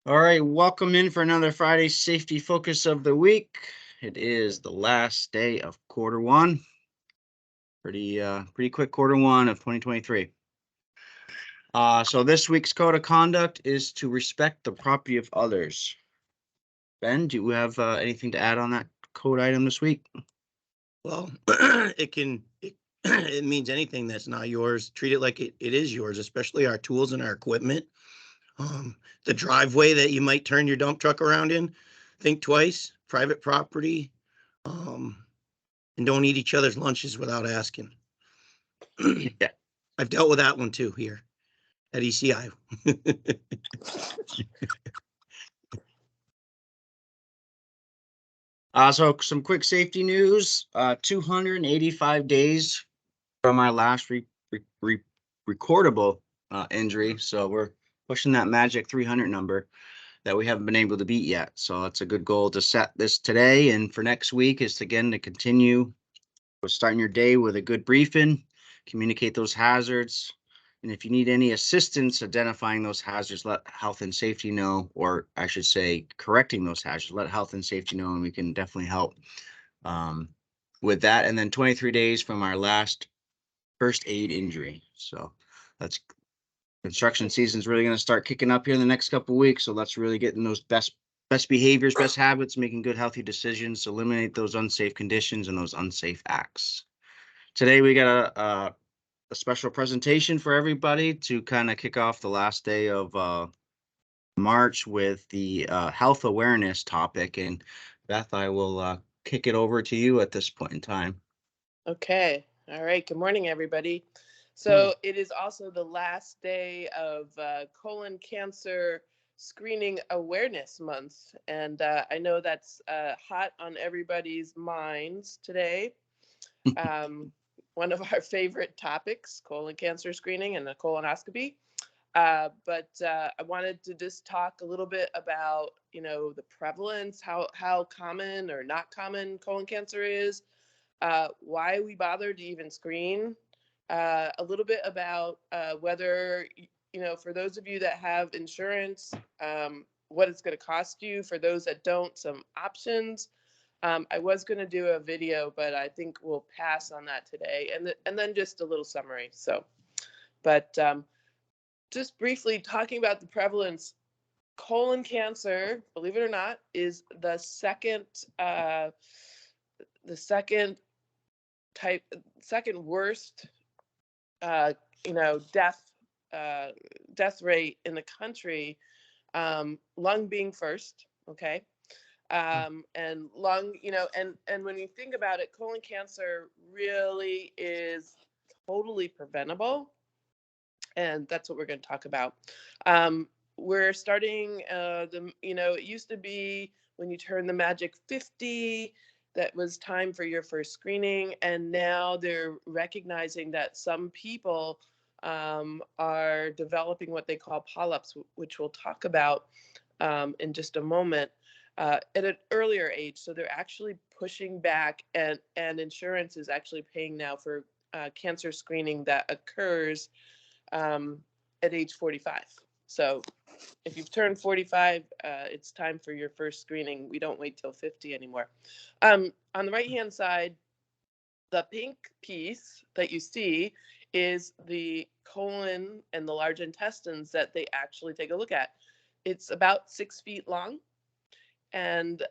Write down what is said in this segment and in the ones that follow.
All right, welcome in for another Friday safety focus of the week. It is the last day of quarter one. Pretty quick quarter one of 2023. So this week's code of conduct is to respect the property of others. Ben, do you have anything to add on that code item this week? Well, it means anything that's not yours. Treat it like it is yours, especially our tools and our equipment. The driveway that you might turn your dump truck around in, think twice. Private property, and don't eat each other's lunches without asking. Yeah. I've dealt with that one too here at ECI. So some quick safety news. 285 days from our last recordable injury. So we're pushing that magic 300 number that we haven't been able to beat yet. So that's a good goal to set this today. And for next week is to continue with starting your day with a good briefing, communicate those hazards. And if you need any assistance identifying those hazards, let health and safety know, or I should say correcting those hazards, let health and safety know, and we can definitely help with that. And then 23 days from our last first aid injury. So that's construction season's really going to start kicking up here in the next couple of weeks. So let's really get in those best behaviors, best habits, making good, healthy decisions, eliminate those unsafe conditions and those unsafe acts. Today, we got a special presentation for everybody to kind of kick off the last day of March with the health awareness topic. And Beth, I will kick it over to you at this point in time. Okay. All right. Good morning, everybody. So it is also the last day of colon cancer screening awareness month. And I know that's hot on everybody's minds today. One of our favorite topics, colon cancer screening and a colonoscopy. But I wanted to just talk a little bit about, the prevalence, how common or not common colon cancer is, why we bother to even screen, a little bit about whether, for those of you that have insurance, what it's going to cost you. For those that don't, some options. I was going to do a video, but I think we'll pass on that today. And then just a little summary. But just briefly talking about the prevalence, colon cancer, believe it or not, is the second worst, death rate in the country. Lung being first, okay. And lung, and when you think about it, colon cancer really is totally preventable. And that's what we're going to talk about. We're starting it used to be when you turn the magic 50, that was time for your first screening. And now they're recognizing that some people are developing what they call polyps, which we'll talk about in just a moment, at an earlier age. So they're actually pushing back, and insurance is actually paying now for cancer screening that occurs at age 45. So if you've turned 45, it's time for your first screening. We don't wait till 50 anymore. On the right-hand side, the pink piece that you see is the colon and the large intestines that they actually take a look at. It's about 6 feet long. And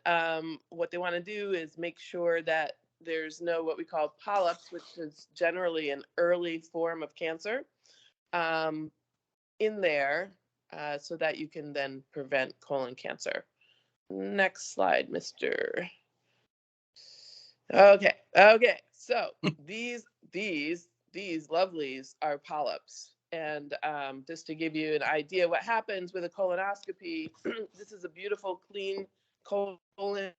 what they want to do is make sure that there's no what we call polyps, which is generally an early form of cancer, in there, so that you can then prevent colon cancer. Next slide, Mr. Okay. So these lovelies are polyps. And just to give you an idea what happens with a colonoscopy, this is a beautiful, clean colon,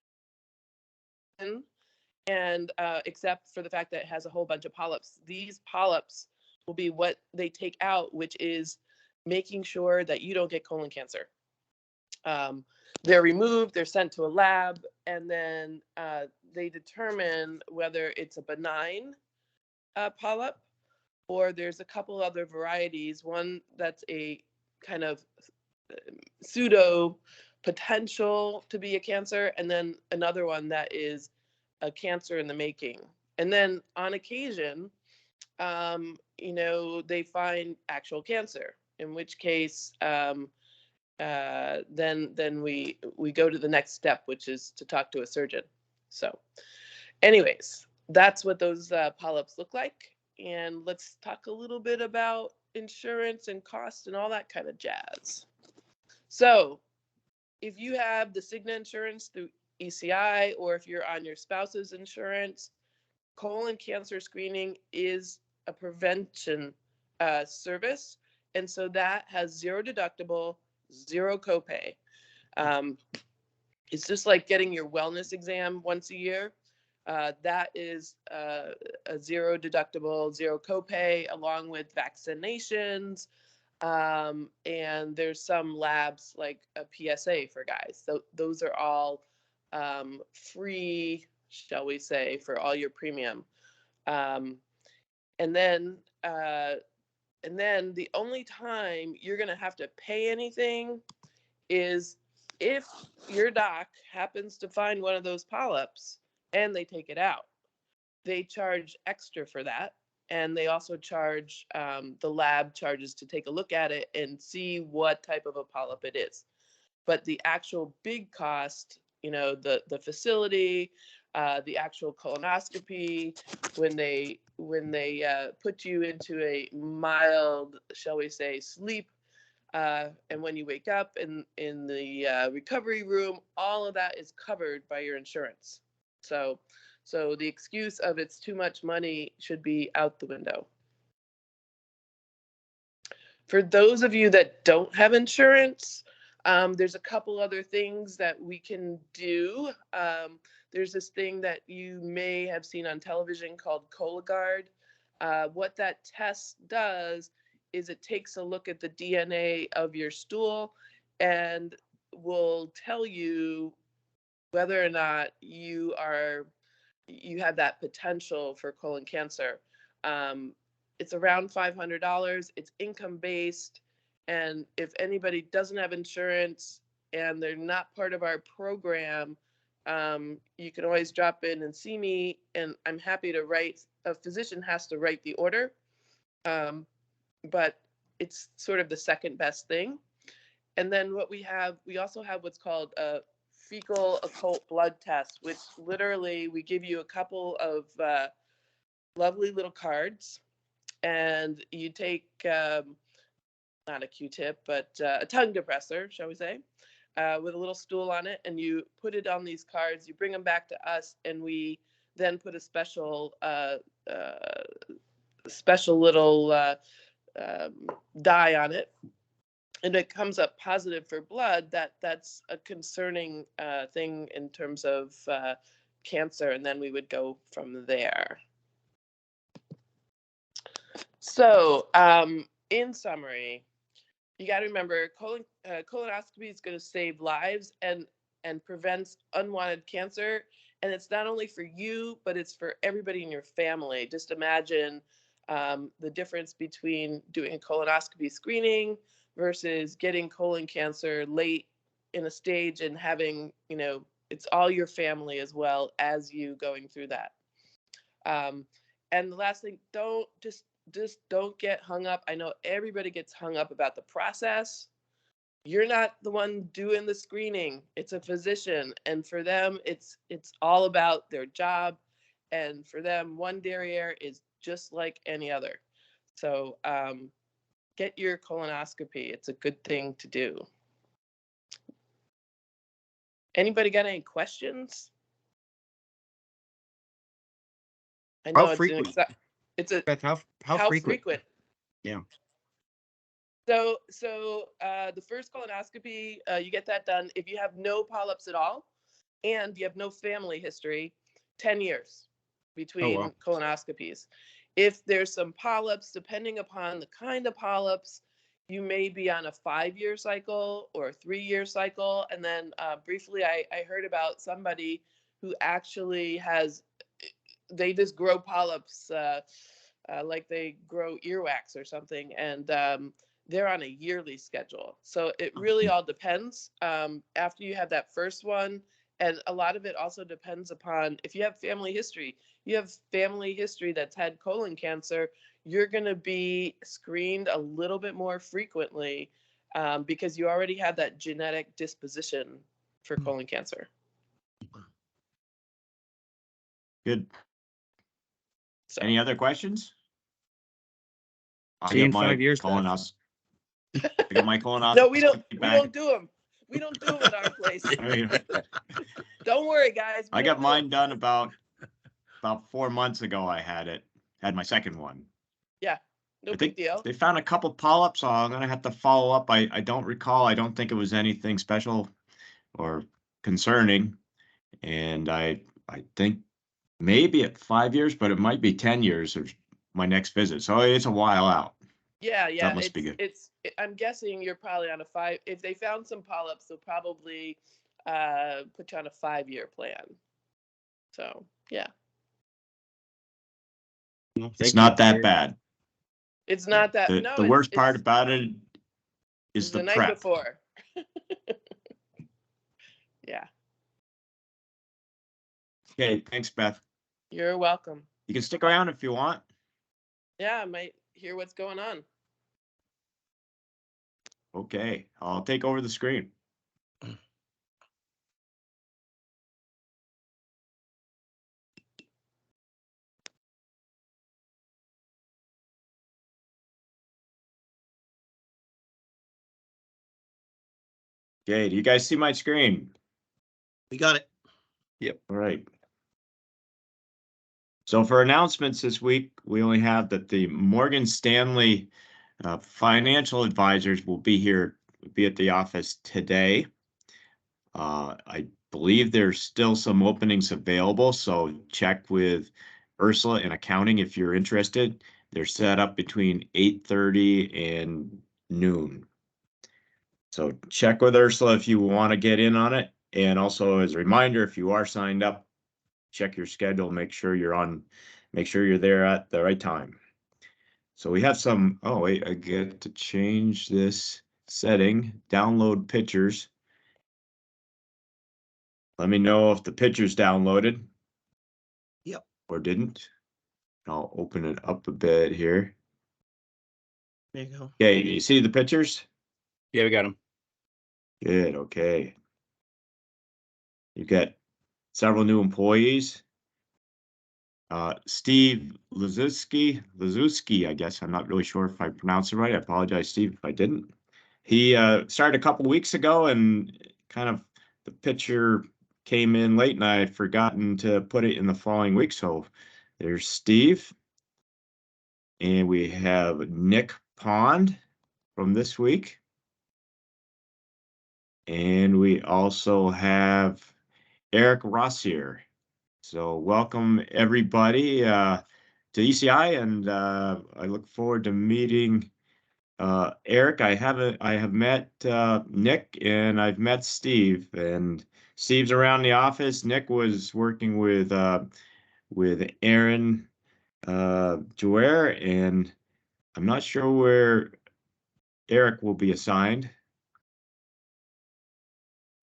and except for the fact that it has a whole bunch of polyps. These polyps will be what they take out, which is making sure that you don't get colon cancer. They're removed, they're sent to a lab, and then they determine whether it's a benign polyp, or there's a couple other varieties. One that's a kind of pseudo potential to be a cancer, and then another one that is a cancer in the making. And then on occasion, they find actual cancer, in which case, then we go to the next step, which is to talk to a surgeon. So, anyways, that's what those polyps look like. And let's talk a little bit about insurance and cost and all that kind of jazz. So, if you have the Cigna insurance through ECI, or if you're on your spouse's insurance, colon cancer screening is a prevention service. And so that has zero deductible, zero copay. It's just like getting your wellness exam once a year. That is a zero deductible, zero copay, along with vaccinations. And there's some labs like a PSA for guys. So those are all free, shall we say, for all your premium. Um, and then the only time you're going to have to pay anything is if your doc happens to find one of those polyps and they take it out. They charge extra for that. And they also charge, the lab charges to take a look at it and see what type of a polyp it is. But the actual big cost, the facility, the actual colonoscopy, when they put you into a mild, shall we say, sleep, and when you wake up in the recovery room, all of that is covered by your insurance. So the excuse of it's too much money should be out the window. For those of you that don't have insurance, there's a couple other things that we can do. There's this thing that you may have seen on television called Cologuard. What that test does is it takes a look at the DNA of your stool and will tell you whether or not you have that potential for colon cancer. It's around $500. It's income based. And if anybody doesn't have insurance and they're not part of our program, you can always drop in and see me. And I'm happy to write. A physician has to write the order. But it's sort of the second best thing. And then we also have what's called a fecal occult blood test, which literally we give you a couple of lovely little cards, and you take not a Q-tip, but a tongue depressor, shall we say, with a little stool on it, and you put it on these cards. You bring them back to us, and we then put a special little dye on it. And it comes up positive for blood, that's a concerning thing in terms of cancer, and then we would go from there. So, in summary, you got to remember, colonoscopy is going to save lives and prevents unwanted cancer. And it's not only for you, but it's for everybody in your family. Just imagine the difference between doing a colonoscopy screening versus getting colon cancer late in a stage and having, it's all your family as well as you going through that. And the last thing, just don't get hung up. I know everybody gets hung up about the process. You're not the one doing the screening. It's a physician, and for them, it's all about their job. And for them, one derriere is just like any other. So get your colonoscopy. It's a good thing to do. Anybody got any questions? I know How frequent? Beth, how frequent? Yeah. So the first colonoscopy, you get that done if you have no polyps at all and you have no family history, 10 years between colonoscopies. If there's some polyps, depending upon the kind of polyps, you may be on a 5-year cycle or a 3-year cycle. And then briefly, I heard about somebody who actually they just grow polyps like they grow earwax or something. And they're on a yearly schedule. So it really all depends. After you have that first one, and a lot of it also depends upon if you have family history. You have family history that's had colon cancer, you're going to be screened a little bit more frequently because you already have that genetic disposition for colon cancer. Good. So. Any other questions? I See you got in my 5 years, Beth. colonoscopy. I got my colonoscopy. No, we don't back. do them. We don't do them at our place. I mean, Don't worry, guys. I got mine done about 4 months ago. I had my second one. Yeah, no I big think deal. they found a couple polyps, so I'm gonna have to follow up. I don't recall. I don't think it was anything special or concerning. And I think maybe at 5 years, but it might be 10 years of my next visit. So it's a while out. Yeah, That must be good. I'm guessing you're probably on a 5. If they found some polyps, they'll probably put you on a 5-year plan. So yeah, Well, It's thank not you. that bad. it's not that. The worst part about it is the night prep. before. Yeah. Okay, thanks, Beth. You're welcome. You can stick around if you want. Yeah, I might hear what's going on. Okay, I'll take over the screen. Okay, do you guys see my screen? We got it. Yep. All right. So for announcements this week, we only have that the Morgan Stanley financial advisors will be at the office today. I believe there's still some openings available, so check with Ursula in accounting if you're interested. They're set up between 8:30 and noon. So check with Ursula if you want to get in on it. And also as a reminder, if you are signed up, check your schedule, make sure you're there at the right time. So we have some, oh wait, I get to change this setting, download pictures. Let me know if the picture's downloaded. Yep. Or didn't. I'll open it up a bit here. There you go. Okay, you see the pictures? Yeah, we got them. Good, okay. You've got several new employees. Steve Lazuski, I guess. I'm not really sure if I pronounced it right. I apologize, Steve, if I didn't. He started a couple weeks ago and kind of the picture came in late and I had forgotten to put it in the following week. So there's Steve. And we have Nick Pond from this week. And we also have Eric Rossier. So welcome everybody to ECI, and I look forward to meeting Eric. I have met Nick and I've met Steve, and Steve's around the office. Nick was working with Aaron Jouer, and I'm not sure where Eric will be assigned.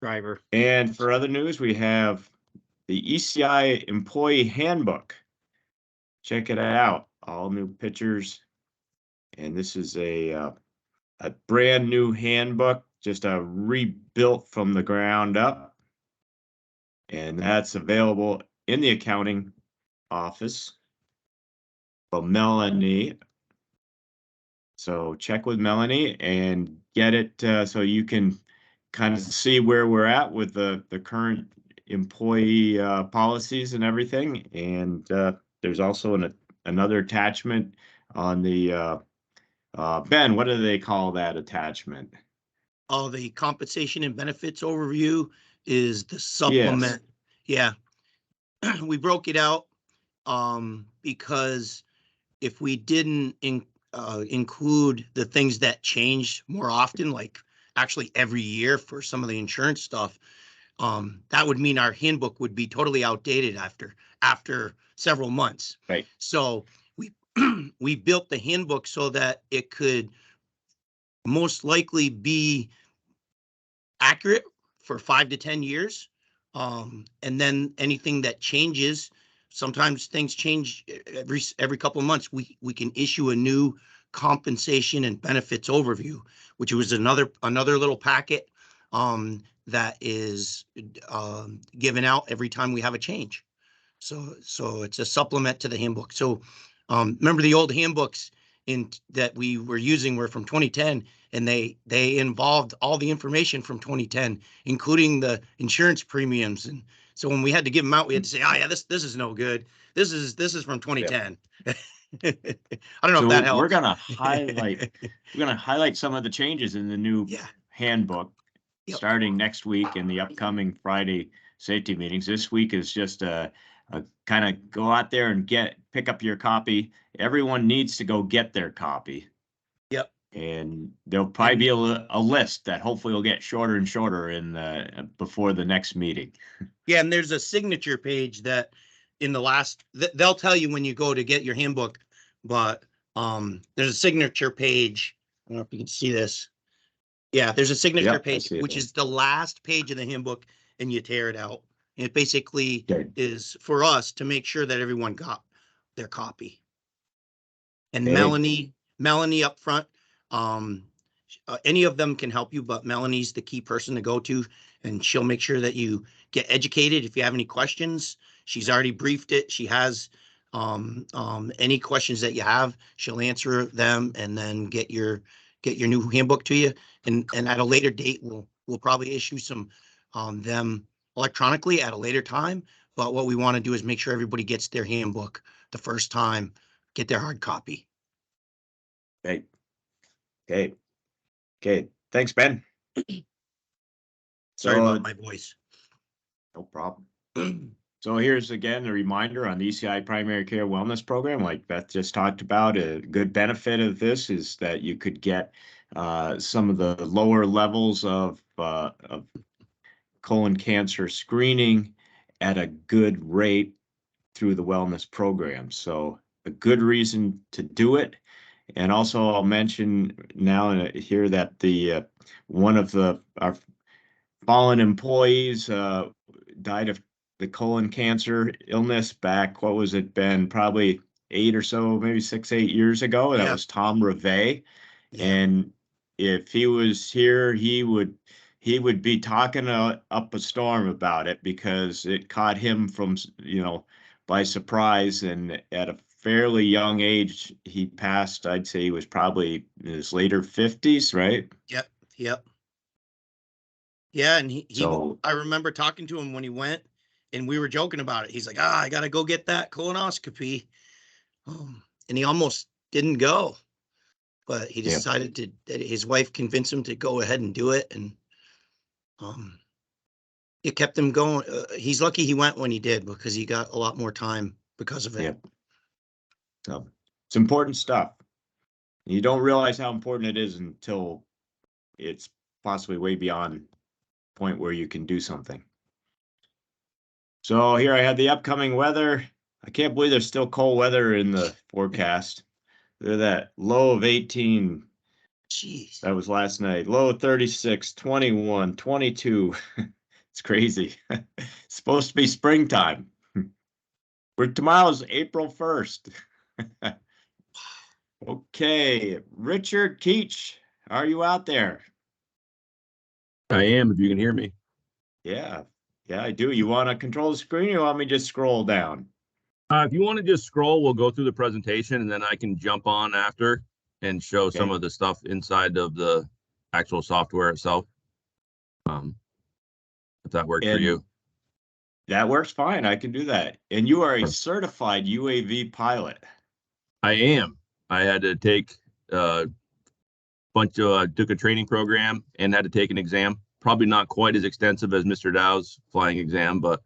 Driver. And for other news, we have the ECI Employee Handbook. Check it out. All new pictures. And this is a brand new handbook, just rebuilt from the ground up. And that's available in the accounting office. Well, Melanie. So check with Melanie and get it so you can kind of see where we're at with the current employee policies and everything. And there's also another attachment on the Ben, what do they call that attachment? Oh, the compensation and benefits overview is the supplement. Yes. Yeah. We broke it out because if we didn't include the things that change more often, like actually every year for some of the insurance stuff, that would mean our handbook would be totally outdated after several months. Right. So we we built the handbook so that it could most likely be accurate for 5 to 10 years. And then anything that changes, sometimes things change every couple of months. We can issue a new compensation and benefits overview, which was another little packet that is given out every time we have a change. So it's a supplement to the handbook. So remember the old handbooks that we were using were from 2010, and they involved all the information from 2010, including the insurance premiums. And so when we had to give them out, we had to say, oh yeah, this is no good. This is from 2010. I don't know if that helps. We're gonna highlight some of the changes in the new handbook starting next week in the upcoming Friday safety meetings. This week is just a kind of go out there and pick up your copy. Everyone needs to go get their copy. Yep. And there'll probably be a list that hopefully will get shorter and shorter before the next meeting. Yeah, and there's a signature page that in the last, they'll tell you when you go to get your handbook, but there's a signature page. I don't know if you can see this. Yeah, there's a signature page, which is the last page of the handbook, and you tear it out. And it basically is for us to make sure that everyone got their copy. And Melanie up front, any of them can help you, but Melanie's the key person to go to, and she'll make sure that you get educated. If you have any questions, she's already briefed it. She has any questions that you have, she'll answer them and then get your new handbook to you. And at a later date, we'll probably issue some them electronically at a later time. But what we want to do is make sure everybody gets their handbook the first time, get their hard copy. Okay. Thanks, Ben. Sorry about my voice. No problem. So here's again a reminder on the ECI Primary Care Wellness Program. Like Beth just talked about, a good benefit of this is that you could get some of the lower levels of colon cancer screening at a good rate through the wellness program. So a good reason to do it. And also I'll mention now here that one of our fallen employees died of the colon cancer illness back, what was it, Ben? Probably 8 or so, maybe 6, 8 years ago. That was Tom Reve. And if he was here, he would be talking up a storm about it, because it caught him from, by surprise. And at a fairly young age, he passed. I'd say he was probably in his later 50s, right? Yep. Yeah, and I remember talking to him when he went, and we were joking about it. He's like, I got to go get that colonoscopy. And he almost didn't go, but he decided that his wife convinced him to go ahead and do it. And it kept him going. He's lucky he went when he did, because he got a lot more time because of it. Yep. So it's important stuff. You don't realize how important it is until it's possibly way beyond point where you can do something. So here I had the upcoming weather. I can't believe there's still cold weather in the forecast. Look at that low of 18. Jeez. That was last night. Low of 36, 21, 22. It's crazy. It's supposed to be springtime. Tomorrow's April 1st. Okay, Richard Keach, are you out there? I am, if you can hear me. Yeah, I do. You want to control the screen, or you want me to just scroll down? If you want to just scroll, we'll go through the presentation, and then I can jump on after and show some of the stuff inside of the actual software itself. If that works for you. That works fine. I can do that. And you are a certified UAV pilot. I am. I had to take took a training program and had to take an exam. Probably not quite as extensive as Mr. Dow's flying exam, but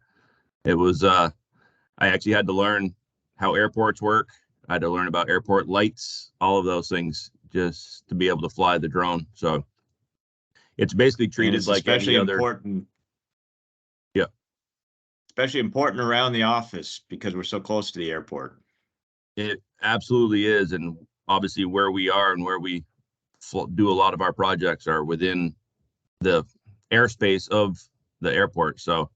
it was, I actually had to learn how airports work. I had to learn about airport lights, all of those things, just to be able to fly the drone. So it's basically treated like any other. Important. Yeah. Especially important around the office, because we're so close to the airport. It absolutely is. And obviously where we are and where we do a lot of our projects are within the airspace of the airport. So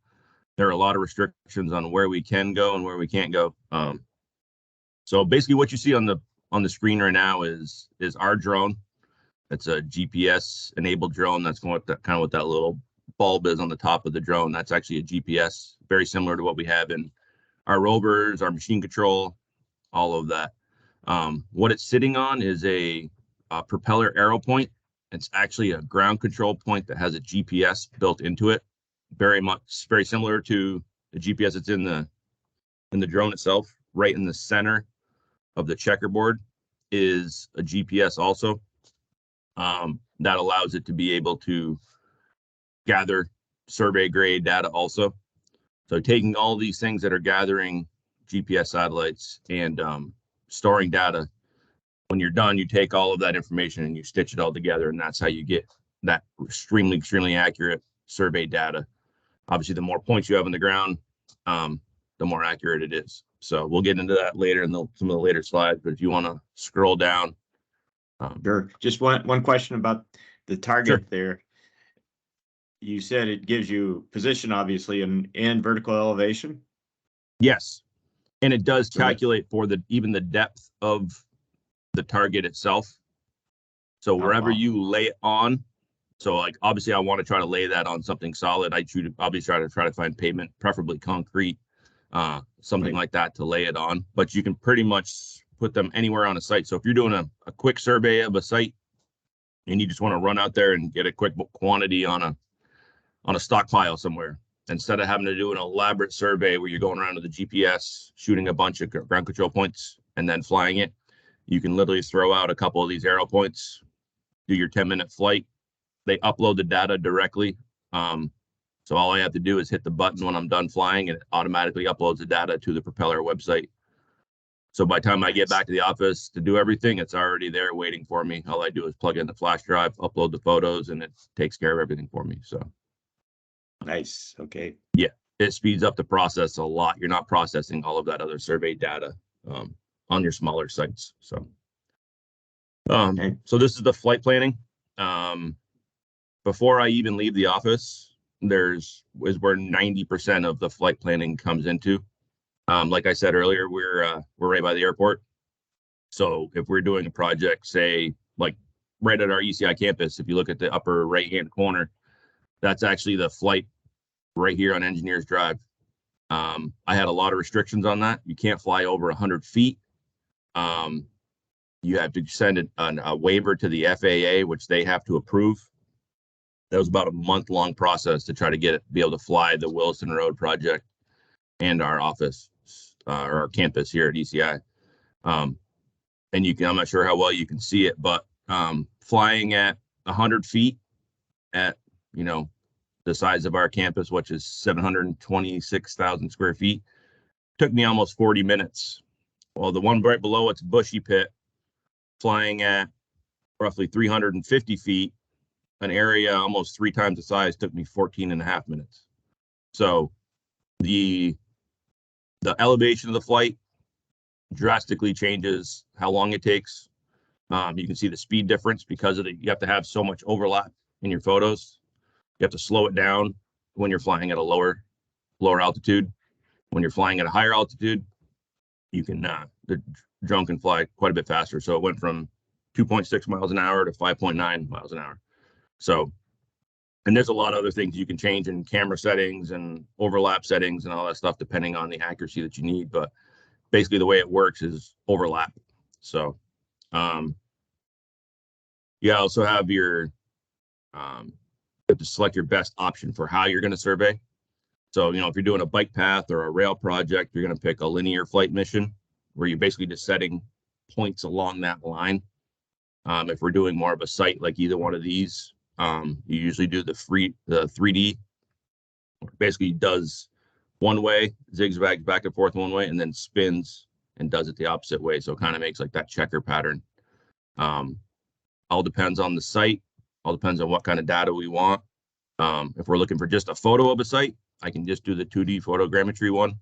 there are a lot of restrictions on where we can go and where we can't go. So basically what you see on the screen right now is our drone. It's a GPS enabled drone. That's kind of what that little bulb is on the top of the drone. That's actually a GPS, very similar to what we have in our rovers, our machine control, all of that. What it's sitting on is a propeller arrow point. It's actually a ground control point that has a GPS built into it. Very similar to the GPS that's in the drone itself. Right in the center of the checkerboard is a GPS also. That allows it to be able to gather survey grade data also. So taking all these things that are gathering GPS satellites and storing data, when you're done, you take all of that information and you stitch it all together, and that's how you get that extremely accurate survey data. Obviously, the more points you have on the ground, the more accurate it is. So we'll get into that later in some of the later slides, but if you want to scroll down. Sure. Just one question about the target Sure. there. You said it gives you position, obviously, and vertical elevation. Yes, and it does So calculate for even the depth of the target itself. So wherever wow. you lay it on, so like obviously I want to try to lay that on something solid. I should obviously try to find pavement, preferably concrete, something Right. like that to lay it on. But you can pretty much put them anywhere on a site. So if you're doing a quick survey of a site and you just want to run out there and get a quick quantity on a stockpile somewhere, instead of having to do an elaborate survey where you're going around to the GPS, shooting a bunch of ground control points and then flying it, you can literally throw out a couple of these arrow points, do your 10-minute flight. They upload the data directly. So all I have to do is hit the button when I'm done flying and it automatically uploads the data to the propeller website. So by the time I get back to the office to do everything, it's already there waiting for me. All I do is plug in the flash drive, upload the photos, and it takes care of everything for me. So Nice. Okay. yeah, it speeds up the process a lot. You're not processing all of that other survey data on your smaller sites. So Okay. so this is the flight planning. Before I even leave the office, is where 90% of the flight planning comes into. Like I said earlier, we're right by the airport. So if we're doing a project, say like right at our ECI campus, if you look at the upper right-hand corner, that's actually the flight right here on Engineers Drive. I had a lot of restrictions on that. You can't fly over 100 feet. You have to send a waiver to the FAA, which they have to approve. That was about a month-long process to try to be able to fly the Wilson Road project and our office or our campus here at ECI. And I'm not sure how well you can see it, but flying at 100 feet at, the size of our campus, which is 726,000 square feet, took me almost 40 minutes. Well, the one right below it's Bushy Pit, flying at roughly 350 feet, an area almost 3 times the size, took me 14.5 minutes. So the elevation of the flight drastically changes how long it takes. You can see the speed difference because of you have to have so much overlap in your photos. You have to slow it down when you're flying at a lower altitude. When you're flying at a higher altitude, you can the drone can fly quite a bit faster. So it went from 2.6 miles an hour to 5.9 miles an hour. So, and there's a lot of other things you can change in camera settings and overlap settings and all that stuff, depending on the accuracy that you need. But basically the way it works is overlap. So, you also have you have to select your best option for how you're going to survey. So, if you're doing a bike path or a rail project, you're going to pick a linear flight mission where you're basically just setting points along that line. If we're doing more of a site like either one of these, you usually do the 3D, basically does one way, zigzags back and forth one way, and then spins and does it the opposite way. So it kind of makes like that checker pattern. All depends on the site. All depends on what kind of data we want. If we're looking for just a photo of a site, I can just do the 2D photogrammetry one.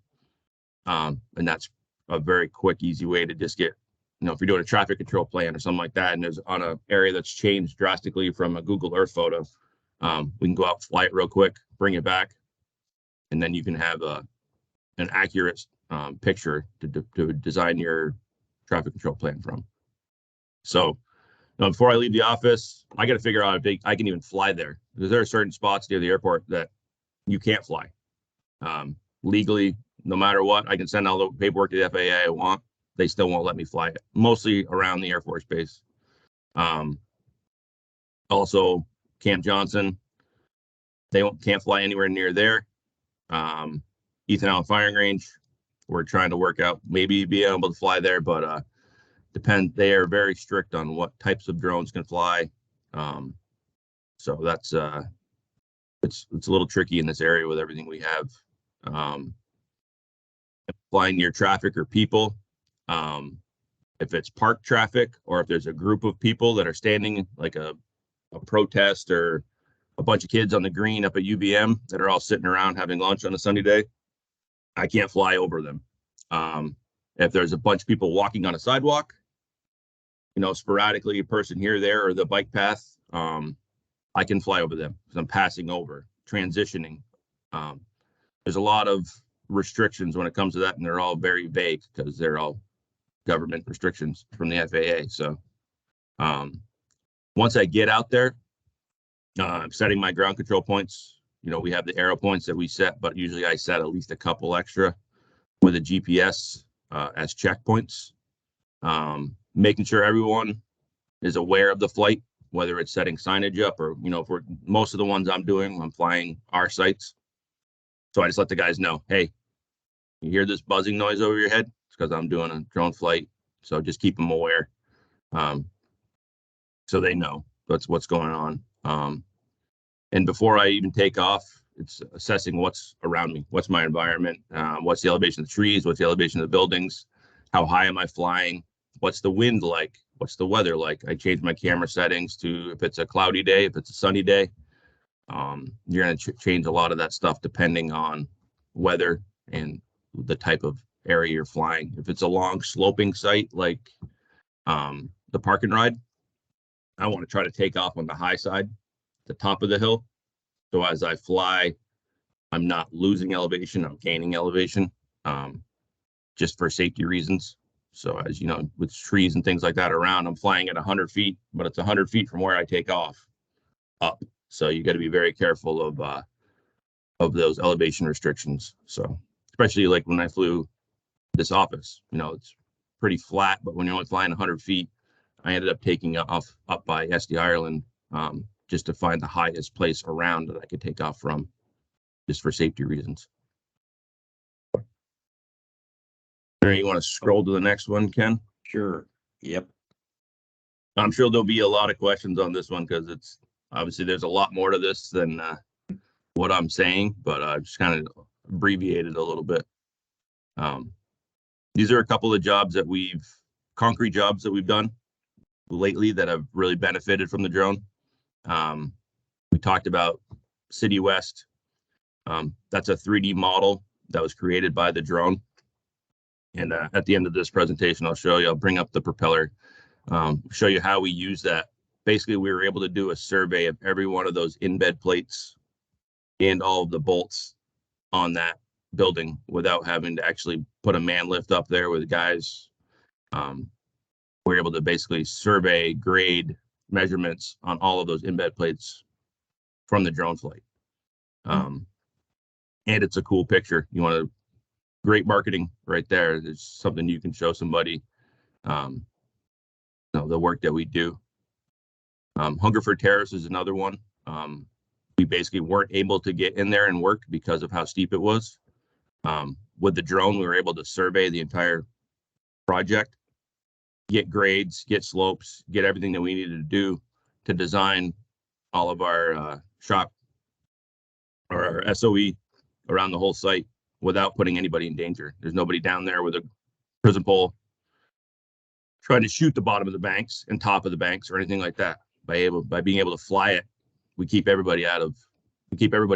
And that's a very quick, easy way to just get if you're doing a traffic control plan or something like that, and there's on an area that's changed drastically from a Google Earth photo, we can go out, fly it real quick, bring it back, and then you can have an accurate picture to design your traffic control plan from. So before I leave the office, I got to figure out if I can even fly there, because there are certain spots near the airport that you can't fly. Legally, no matter what, I can send all the paperwork to the FAA I want. They still won't let me fly it, mostly around the Air Force Base. Also, Camp Johnson, they can't fly anywhere near there. Ethan Allen Firing Range, we're trying to work out maybe be able to fly there, but they are very strict on what types of drones can fly. So that's it's a little tricky in this area with everything we have. Flying near traffic or people, if it's park traffic or if there's a group of people that are standing, like a protest or a bunch of kids on the green up at UVM that are all sitting around having lunch on a sunny day, I can't fly over them. If there's a bunch of people walking on a sidewalk, sporadically a person here or there, or the bike path, I can fly over them because I'm passing over, transitioning. There's a lot of restrictions when it comes to that, and they're all very vague because they're all government restrictions from the FAA. So once I get out there, I'm setting my ground control points. We have the arrow points that we set, but usually I set at least a couple extra with a GPS as checkpoints, making sure everyone is aware of the flight, whether it's setting signage up or, if most of the ones I'm flying our sites. So I just let the guys know, hey, you hear this buzzing noise over your head? It's because I'm doing a drone flight. So just keep them aware. So they know that's what's going on. And before I even take off, it's assessing what's around me, what's my environment, what's the elevation of the trees, what's the elevation of the buildings, how high am I flying, what's the wind like, what's the weather like. I change my camera settings to if it's a cloudy day, if it's a sunny day. You're going to change a lot of that stuff depending on weather and the type of area you're flying. If it's a long sloping site like the park and ride, I want to try to take off on the high side, the top of the hill. So as I fly, I'm not losing elevation, I'm gaining elevation, just for safety reasons. So as you know, with trees and things like that around, I'm flying at 100 feet, but it's 100 feet from where I take off up. So you got to be very careful of those elevation restrictions. So especially like when I flew this office, it's pretty flat, but when you're only flying 100 feet, I ended up taking off up by SD Ireland, just to find the highest place around that I could take off from, just for safety reasons. You want to scroll to the next one, Ken? Sure. Yep. I'm sure there'll be a lot of questions on this one because it's obviously there's a lot more to this than what I'm saying, but I just kind of abbreviated a little bit. These are a couple of concrete jobs that we've done lately that have really benefited from the drone. We talked about City West. That's a 3D model that was created by the drone. And at the end of this presentation, I'll bring up the propeller, show you how we use that. Basically, we were able to do a survey of every one of those in-bed plates and all of the bolts on that building without having to actually put a man lift up there with guys. We're able to basically survey, grade measurements on all of those in-bed plates from the drone flight. And it's a cool picture. Great marketing right there. It's something you can show somebody, the work that we do. Hungerford Terrace is another one. We basically weren't able to get in there and work because of how steep it was. With the drone, we were able to survey the entire project, get grades, get slopes, get everything that we needed to do to design all of our shop or our SOE around the whole site without putting anybody in danger. There's nobody down there with a prison pole trying to shoot the bottom of the banks and top of the banks or anything like that. By being able to fly it, we keep everybody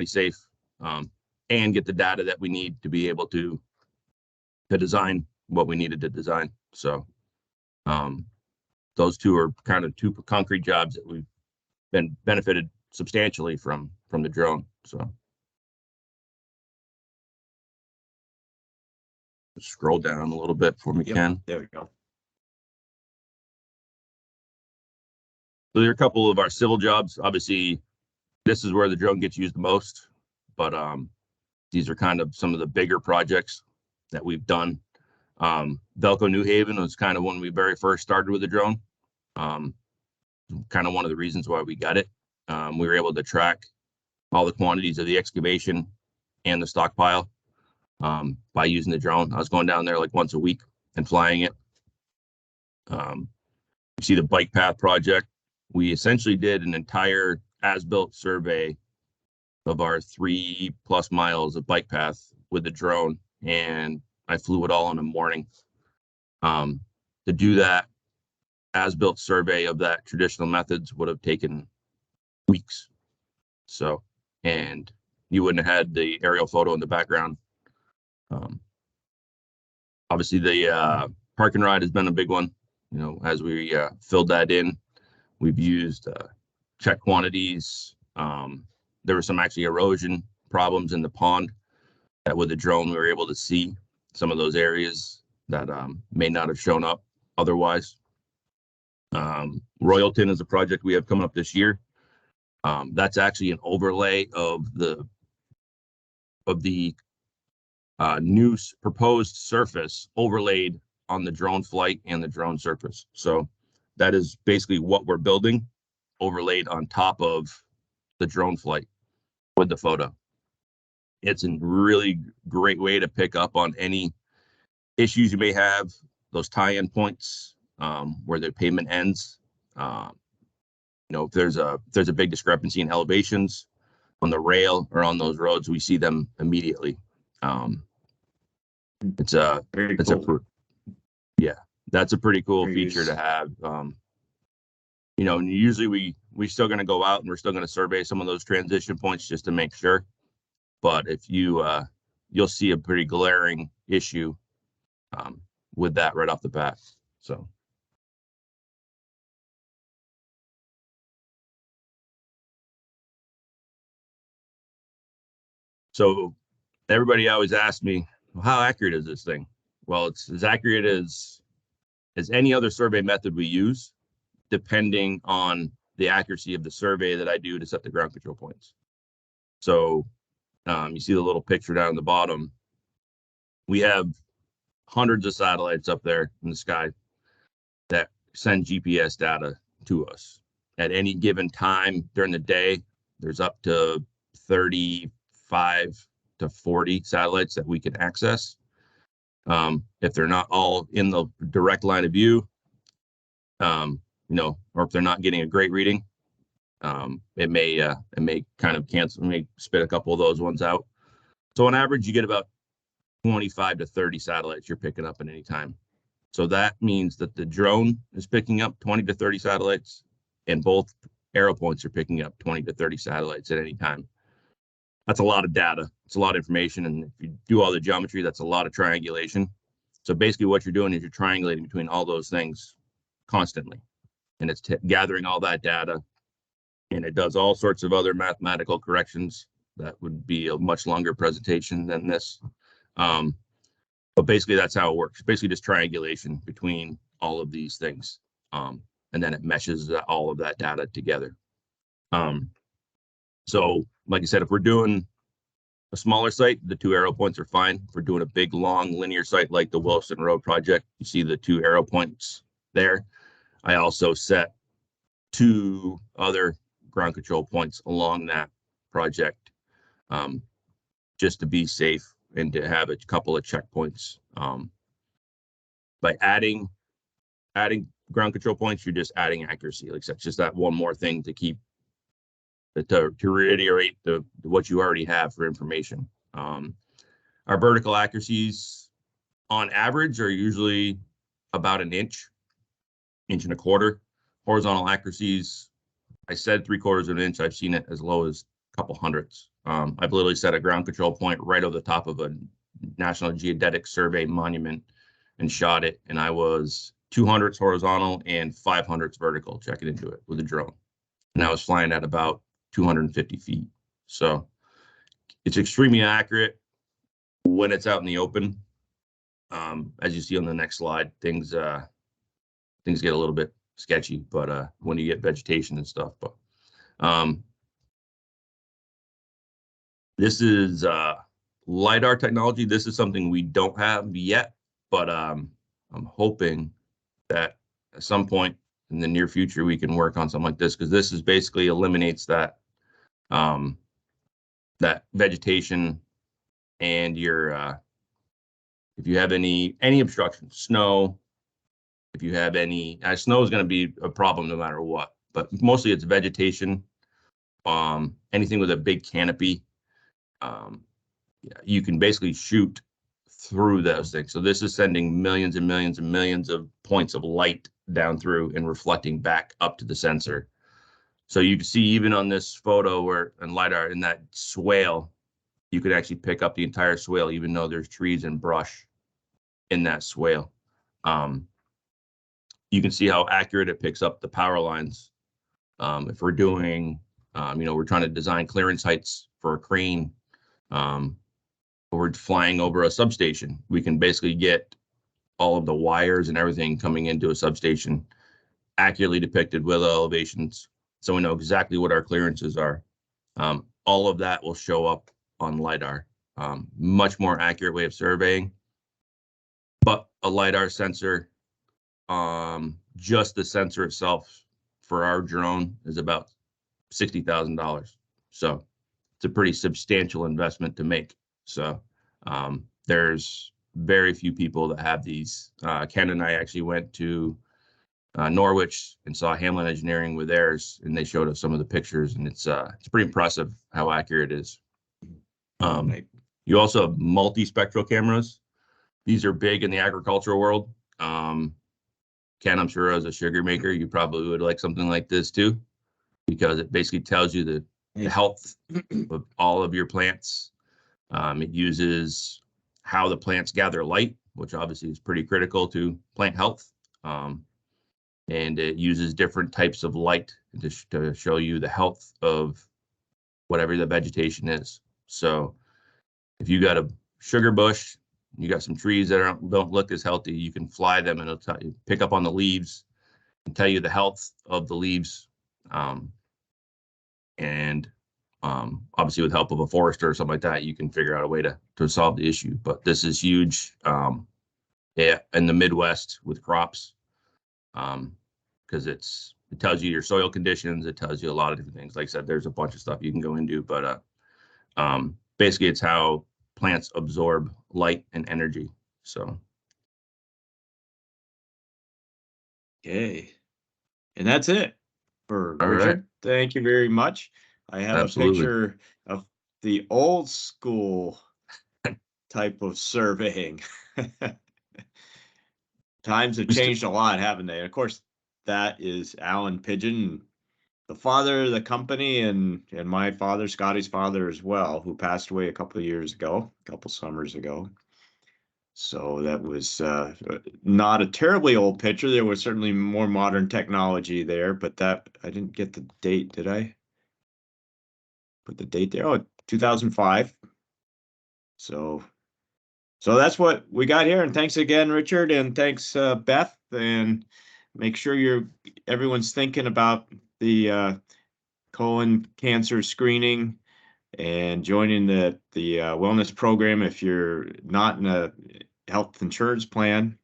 safe, and get the data that we need to be able to design what we needed to design. So Those two are kind of two concrete jobs that we've been benefited substantially from the drone. So scroll down a little bit for me, Yep. Ken. There we go. So there are a couple of our civil jobs. Obviously, this is where the drone gets used the most, but these are kind of some of the bigger projects that we've done. Velco New Haven was kind of when we very first started with the drone. Kind of one of the reasons why we got it. We were able to track all the quantities of the excavation and the stockpile by using the drone. I was going down there like once a week and flying it. You see the bike path project. We essentially did an entire as-built survey of our 3+ miles of bike path with the drone, and I flew it all in the morning. To do that as-built survey of that traditional methods would have taken weeks. So, and you wouldn't have had the aerial photo in the background. Obviously, the park and ride has been a big one. You know, as we filled that in, we've used check quantities. There were some actually erosion problems in the pond that with the drone we were able to see some of those areas that may not have shown up otherwise. Royalton is a project we have coming up this year. That's actually an overlay of the new proposed surface overlaid on the drone flight and the drone surface. So that is basically what we're building overlaid on top of the drone flight with the photo. It's a really great way to pick up on any issues you may have, those tie-in points where the pavement ends. You know, if there's a big discrepancy in elevations on the rail or on those roads, we see them immediately. It's a that's a pretty cool feature to have. You know, and usually we still going to go out and we're still going to survey some of those transition points just to make sure. But if you you'll see a pretty glaring issue with that right off the bat. So everybody always asks me, well, how accurate is this thing? Well, it's as accurate as any other survey method we use, depending on the accuracy of the survey that I do to set the ground control points. So you see the little picture down at the bottom. We have hundreds of satellites up there in the sky that send GPS data to us. At any given time during the day, there's up to 35 to 40 satellites that we can access. If they're not all in the direct line of view, you know, or if they're not getting a great reading, it may kind of cancel, may spit a couple of those ones out. So on average, you get about 25 to 30 satellites you're picking up at any time. So that means that the drone is picking up 20 to 30 satellites, and both arrow points are picking up 20 to 30 satellites at any time. That's a lot of data. It's a lot of information. And if you do all the geometry, that's a lot of triangulation. So basically what you're doing is you're triangulating between all those things constantly. And it's gathering all that data. And it does all sorts of other mathematical corrections. That would be a much longer presentation than this. But basically that's how it works. Basically just triangulation between all of these things. And then it meshes all of that data together. So like I said, if we're doing a smaller site, the 2 arrow points are fine. If we're doing a big, long linear site like the Wilson Road project, you see the 2 arrow points there. I also set 2 other ground control points along that project just to be safe and to have a couple of checkpoints. By adding ground control points, you're just adding accuracy. Like that's just that one more thing to keep to reiterate what you already have for information. Our vertical accuracies on average are usually about an inch and a quarter. Horizontal accuracies, I said 3/4 of an inch. I've seen it as low as a couple hundredths. I've literally set a ground control point right over the top of a National Geodetic Survey monument and shot it, and I was 200s horizontal and 500s vertical, checking into it with a drone. And I was flying at about 250 feet. So it's extremely accurate when it's out in the open. As you see on the next slide, things get a little bit sketchy, but when you get vegetation and stuff. But this is LiDAR technology. This is something we don't have yet, but I'm hoping that at some point in the near future we can work on something like this, because this is basically eliminates that that vegetation and your if you have any obstruction, snow. If you have any, snow is going to be a problem no matter what, but mostly it's vegetation. Anything with a big canopy, yeah, you can basically shoot through those things. So this is sending millions and millions and millions of points of light down through and reflecting back up to the sensor. So you can see even on this photo where in LiDAR in that swale, you could actually pick up the entire swale, even though there's trees and brush in that swale. You can see how accurate it picks up the power lines. If we're doing, we're trying to design clearance heights for a crane, or we're flying over a substation, we can basically get all of the wires and everything coming into a substation accurately depicted with elevations, so we know exactly what our clearances are. All of that will show up on LiDAR. Much more accurate way of surveying, but a LiDAR sensor, just the sensor itself for our drone is about $60,000. So it's a pretty substantial investment to make. So there's very few people that have these. Ken and I actually went to Norwich and saw Hamlin Engineering with theirs, and they showed us some of the pictures, and it's pretty impressive how accurate it is. You also have multispectral cameras. These are big in the agricultural world. Ken, I'm sure as a sugar maker, you probably would like something like this too, because it basically tells you the health of all of your plants. It uses how the plants gather light, which obviously is pretty critical to plant health. And it uses different types of light to show you the health of whatever the vegetation is. So if you got a sugar bush, you got some trees that don't look as healthy, you can fly them and it'll tell you, pick up on the leaves and tell you the health of the leaves. Obviously with help of a forester or something like that, you can figure out a way to solve the issue. But this is huge in the Midwest with crops, because it tells you your soil conditions. It tells you a lot of different things. Like I said, there's a bunch of stuff you can go into, but basically it's how plants absorb light and energy. So. Okay. And that's it for All Richard. right. Thank you very much. I have Absolutely. a picture of the old school type of surveying. Times have changed a lot, haven't they? Of course, that is Alan Pigeon, the father of the company, and my father, Scotty's father as well, who passed away a couple summers ago. So that was not a terribly old picture. There was certainly more modern technology there, but that I didn't get the date, did I? Put the date there. Oh, 2005. So that's what we got here. And thanks again, Richard, and thanks, Beth. And make sure everyone's thinking about the colon cancer screening and joining the wellness program if you're not in a health insurance plan.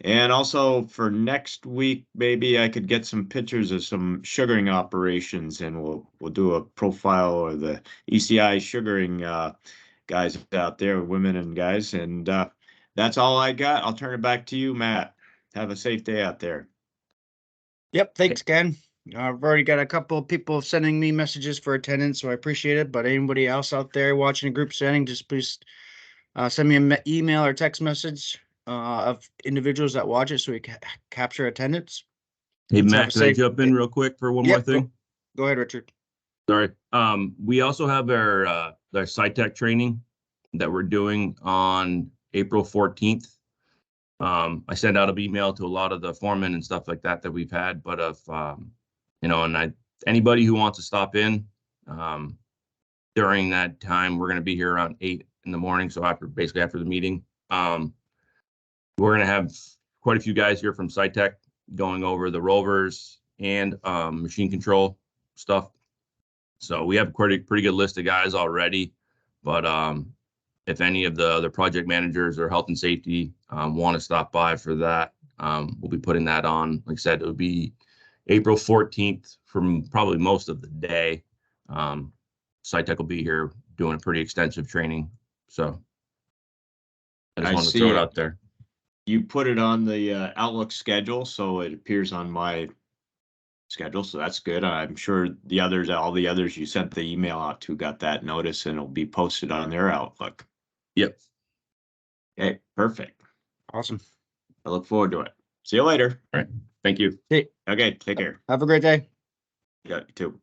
And also for next week, maybe I could get some pictures of some sugaring operations, and we'll do a profile of the ECI sugaring guys out there, women and guys. And that's all I got. I'll turn it back to you, Matt. Have a safe day out there. Yep, thanks, Ken. I've already got a couple of people sending me messages for attendance, so I appreciate it. But anybody else out there watching a group setting, just please send me an email or text message of individuals that watch it so we can capture attendance. Hey, Let's have Matt, a can I safe- jump in real quick for one more Yep, thing? Go ahead, Richard. Sorry. We also have our SciTech training that we're doing on April 14th. I sent out an email to a lot of the foremen and stuff like that we've had, but and anybody who wants to stop in during that time, we're going to be here around 8 in the morning. So basically after the meeting, we're going to have quite a few guys here from SciTech going over the rovers and machine control stuff. So we have a pretty good list of guys already, but if any of the other project managers or health and safety want to stop by for that, we'll be putting that on. Like I said, it would be April 14th from probably most of the day. SciTech will be here doing a pretty extensive training. So I just I wanted to throw see it it. out there. You put it on the Outlook schedule, so it appears on my schedule, so that's good. I'm sure all the others you sent the email out to got that notice, and it'll be posted on their Outlook. Yep. Okay, perfect. Awesome. I look forward to it. See you later. All right. Thank you. Hey, Okay, take care. have a great day. Yeah, you too.